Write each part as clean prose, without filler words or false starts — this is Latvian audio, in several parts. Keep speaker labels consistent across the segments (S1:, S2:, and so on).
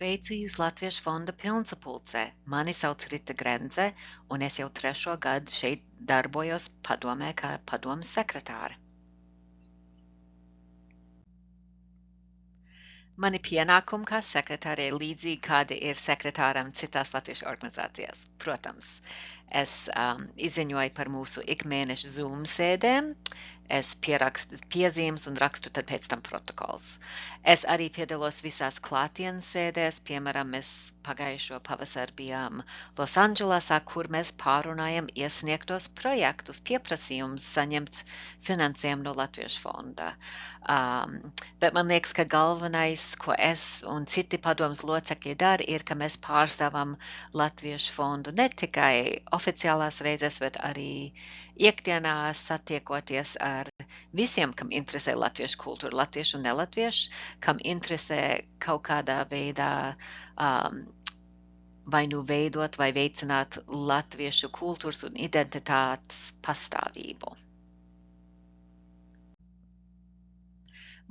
S1: Sveicu jūs Latviešu fonda pilnsapulcē. Mani sauc Rita Grenze, un es jau 3. gadu šeit darbojos padomē kā padomes sekretāre. Mani pienākumi kā sekretārei līdzīgi kādi ir sekretāram citās latviešu organizācijās. Protams, es izziņoju par mūsu ikmēneša Zoom sēdēm, es pierakstu piezīmes un rakstu tad pēc tam protokols. Es arī piedalos visās klātienes sēdēs, piemēram, mēs pagājušo pavasaru bijām Losandželosā, kur mēs pārunājam iesniegtos projektus, pieprasījumus saņemt finansējumu no Latviešu fonda. Bet man liekas, ka galvenais, ko es un citi padomas locekļi dara, ir, ka mēs pārstāvam Latviešu fondu ne tikai oficiālās reizes, bet arī ikdienā satiekoties ar visiem, kam interesē latviešu kultūra, latviešu un nelatviešu, kam interesē kaut kādā veidā vai nu veidot vai veicināt latviešu kultūras un identitātes pastāvību.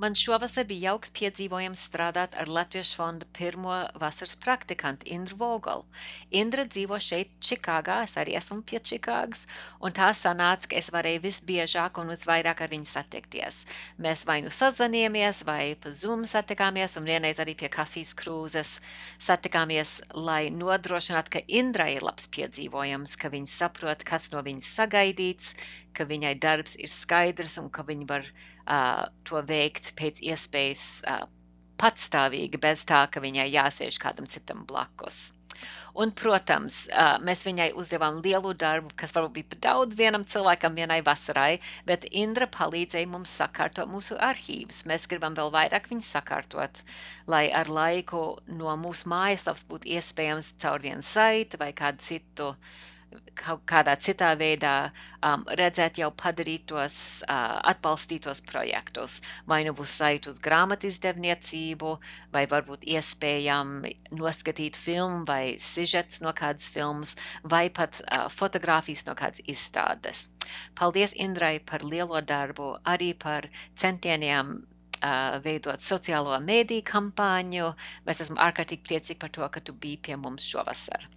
S1: Man šovasar bija jauks piedzīvojums strādāt ar Latviešu fonda pirmo vasaras praktikantu Indru Vogolu. Indra dzīvo šeit Čikāgā, es arī esmu pie Čikāgas, un tā sanāca, ka es varēju visbiežāk un visvairāk ar viņu satikties. Mēs vai nu sazvanījāmies, vai pa Zoom satikāmies, un vienreiz arī pie kafijas krūzes satikāmies, lai nodrošinātu, ka Indrai ir labs piedzīvojums, ka viņa saprot, kas no viņas sagaidīts, ka viņai darbs ir skaidrs un ka viņa var to veikt pēc iespējas patstāvīgi, bez tā, ka viņai jāsēž kādam citam blakus. Un, protams, mēs viņai uzdevām lielu darbu, kas varbūt bija pat daudz vienam cilvēkam vienai vasarai, bet Indra palīdzēja mums sakārtot mūsu arhīvus. Mēs gribam vēl vairāk viņus sakārtot, lai ar laiku no mūsu mājaslapas būtu iespējams caur vienu saiti vai kādu citu kādā citā veidā redzēt jau padarītos, atbalstītos projektus. Vai nu būs saiti uz grāmatizdevniecību, vai varbūt iespējami noskatīt filmu vai sižets no kādas filmas, vai pat fotogrāfijas no kādas izstādes. Paldies Indrai par lielo darbu, arī par centieniem veidot sociālo mēdīju kampaņu. Mēs esam ārkārtīgi priecīgi par to, ka tu biji pie mums šovasar.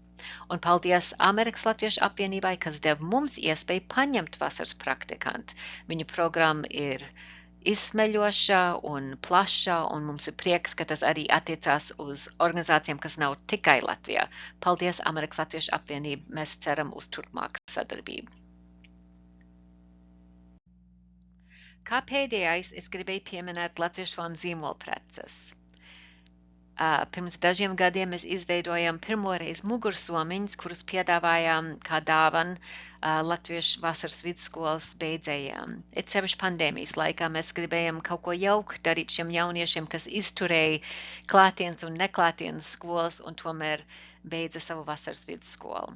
S1: Un paldies Amerikas Latviešu apvienībai, kas deva mums iespēju paņemt vasaras praktikantu. Viņu programma ir izsmeļoša un plaša, un mums ir prieks, ka tas arī attiecās uz organizācijām, kas nav tikai Latvijā. Paldies Amerikas Latviešu apvienību, mēs ceram uz turpmāku sadarbību. Kā pēdējais es gribēju pieminēt Latviešu fonda zīmolpreces. Pirms dažiem gadiem mēs izveidojam pirmoreiz mugursomiņus, kurus piedāvājām kā dāvanu Latviešu vasaras vidusskolas beidzējām. It sevišķi pandēmijas laikā mēs gribējām kaut ko jauku darīt šiem jauniešiem, kas izturēja klātienes un neklātienes skolas un tomēr beidza savu vasaras vidusskolu.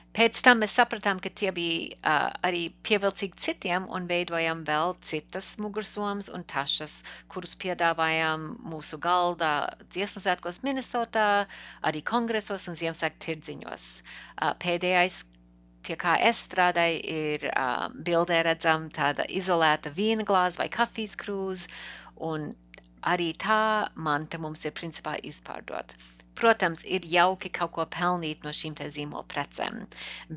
S1: Pēc tam mēs sapratām, ka tie bija arī pievilcīgi citiem un veidojam vēl citas mugursomas un tašas, kurus piedāvājām mūsu galdā dziesmu svētkos Minnesotā, arī kongresos un Ziemassvētku tirdziņos. Pēdējais, pie kā es strādāju, ir bildē redzam tāda izolēta vīna glāze vai kafijas krūze, un arī tā manta mums ir principā izpārdot. Protams, ir jauki kaut ko pelnīt no šīm te zīmola precēm,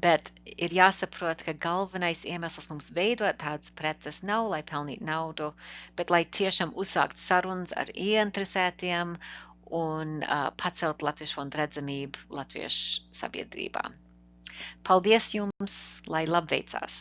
S1: bet ir jāsaprot, ka galvenais iemesls mums veidot tādas preces nav, lai pelnītu naudu, bet lai tiešām uzsākt sarunas ar ieinteresētiem un pacelt Latviešu fonda redzamību latviešu sabiedrībā. Paldies jums, lai labveicās!